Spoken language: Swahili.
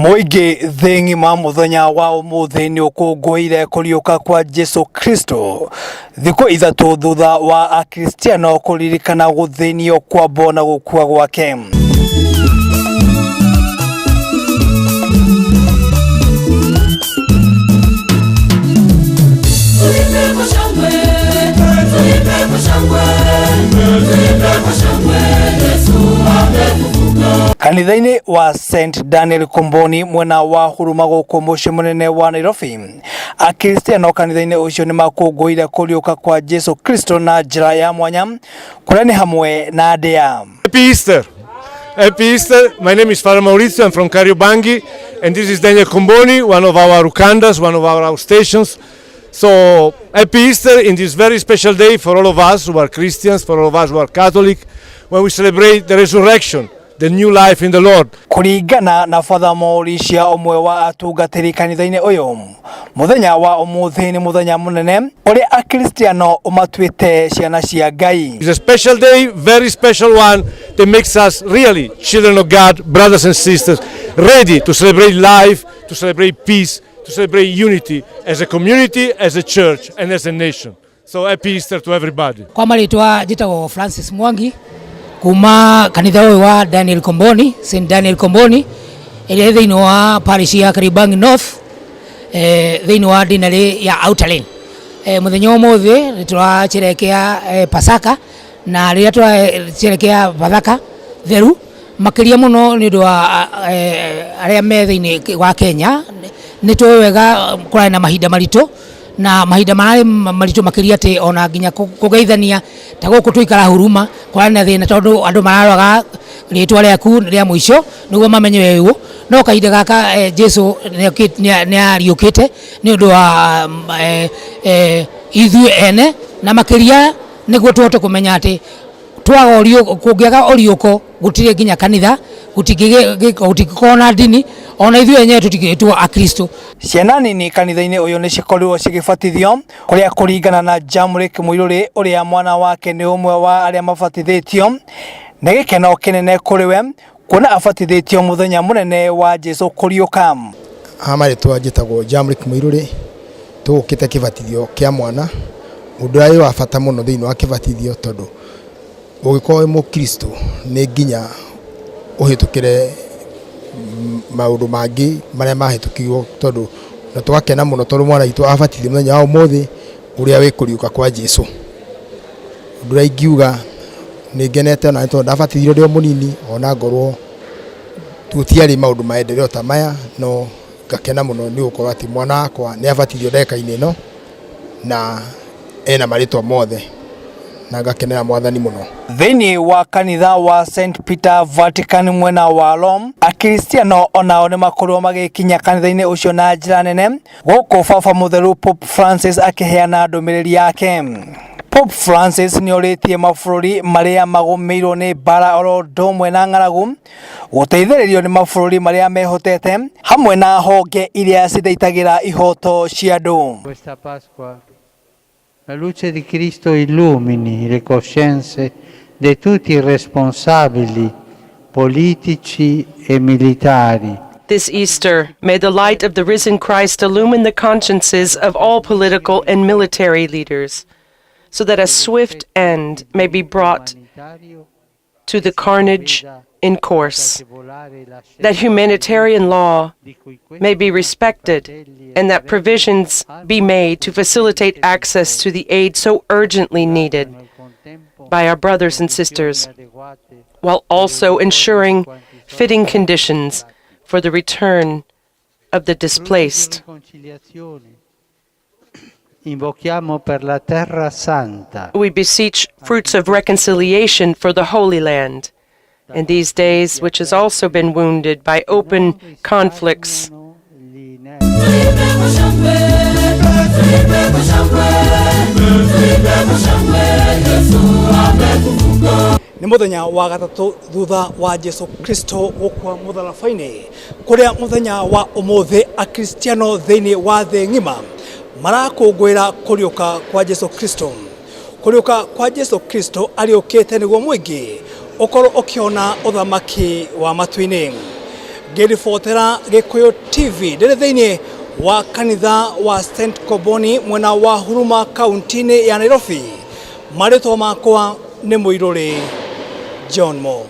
Muigi thingi ma muthenya wa umuthi ni ukungũire kuriuka kwa Jesu Kristo thikũ ithatu thutha wa akristiano kuririkana guthinio kwa bona gukua gwake. Kanitha-ini wa St Daniel Komboni mwena wa huruma guku muciĩ munene wa Nairobi, akristiano kanitha-ini ucio ni makũngũire kuriuka kwa Jesu Kristo na njĩra ya mwanya kuria ni hamwe na andĩa. Happy Easter! Happy Easter! My name is Father Maurizio. I'm from Kariobangi, and this is Daniel Komboni, one of our Rukandas, one of our stations. So, happy Easter in this very special day for all of us who are Christians, for all of us who are Catholic, when we celebrate the resurrection, the new life in the Lord. Kuringana na Father Mauricio omwe wa atungatĩri kanitha-ini uyu, muthenya wa umuthi ni muthenya munene uria akristiano umatuite ciana cia Ngai. It's a special day, very special one that makes us really children of God, brothers and sisters, ready to celebrate life, to celebrate peace, to celebrate unity as a community, as a church, and as a nation. So happy Easter to everybody. Kwa maritwa jitagwo Francis Mwangi kuma kanitha uyu wa Daniel Komboni, St Daniel Komboni, ĩrĩa thĩinĩ wa parish ya Kariobangi North, thĩinĩ wa dinari ya Outer Lane. Muthenya ũmũthĩ nĩtũracherekea Pasaka, na rĩrĩa tũracherekea Pasaka theru makĩria mũno nĩ ũndũ wa arĩa me thĩinĩ wa Kenya nĩtũĩ wega kũrĩ na mahinda maritũ, na mahinda marĩ maritũ makĩria atĩ ona nginya kũgeithania ta gũkũ tũikara huruma kũrĩ na thĩna tondũ andũ mararwaga rĩtwa rĩaku rĩa mũico nĩguo mamenye weũ, no kahinda gaka Jesu nĩariũkĩte nĩ ũndũ wa ithuĩ ene, na makĩria nĩguo tuhote kũmenya atĩ twaga kũngĩaga ũriũko gũtirĩ nginya kanitha, gũtingĩkorwo na ndini, ona ithuĩ enyewe tũtigĩtwo akristo. Ciana nini kanitha-ini uyu ni cikorirwo cigibatithio kuria kuringana na Jamrick Muiruri uria mwana wake ni umwe wa aria mabatithĩtio, na gĩkeno kĩnene kũrĩ we kuona abatithĩtio muthenya munene wa Jesu kuriuka. Amaritwa njĩtagwo Jamrick Muiruri, tũgũkĩte kĩbatithio kĩa mwana, ũndũ ũrĩa wa bata mũno thĩinĩ wa kĩbatithio tondũ ũgĩkorwo mũkristo nĩ nginya ũhĩtũkĩre maũndũ mangĩ marĩa mahĩtũkirwo tondũ na twakena mũno tondũ mwana witũ abatithio mũthenya wa ũmũthĩ ũrĩa wĩ kũriũka kwa Jesu. Ũndũ ũrĩa ingiuga nĩ ngenete na tondũ ndabatithirio ndĩ mũnini, ona ngorwo tũtiarĩ maũndũ maendeleo ta maya, no ngakena mũno nĩ gũkorwo atĩ mwana wakwa nĩ abatithio ndeka-inĩ ĩno na ena marĩtwa mothe, na ngakenera mwathani muno. Thĩinĩ wa kanitha wa St Peter Vatican mwena wa Rome, akristiano onao nĩ makorirwo magĩkinya kanitha-inĩ ũcio na njĩra nene gũkũ baba mũtheru Pope Francis akĩheana ndũmĩrĩri yake. Pope Francis nĩorĩtie mabũrũri marĩa magũmĩirwo nĩ mbara oro ũndũ ũmwe na ng'aragu gũteithĩrĩrio nĩ mabũrũri marĩa mehotete hamwe na honge iria cithaitagĩra ihoto cia andũ. La luce di Cristo illumini le coscienze di tutti i responsabili politici e militari. This Easter, may the light of the risen Christ illumine the consciences of all political and military leaders, so that a swift end may be brought to the carnage in course, that humanitarian law may be respected, and that provisions be made to facilitate access to the aid so urgently needed by our brothers and sisters, while also ensuring fitting conditions for the return of the displaced. We beseech fruits of reconciliation for the Holy Land, in these days which has also been wounded by open conflicts. Nĩ muthenya wa gatatũ thutha wa Jesu Kristo gũkua mũtharaba-inĩ, kuria muthenya wa ũmũthĩ akristiano thĩinĩ wa thĩ ng'ima marakũngũĩra kuriuka kwa Jesu Kristo. Kuriuka kwa Jesu Kristo ariũkĩte nĩguo mũingĩ ũkorwo ũkĩona ũthamaki wa matu-inĩ. ngĩribotera Gĩkũyũ TV ndĩrĩ thĩinĩ wa kanitha wa St Koboni mwena wa Huruma kaunti-inĩ ya Nairobi. Marĩtwa makwa nĩ Mũirũrĩ John Mo.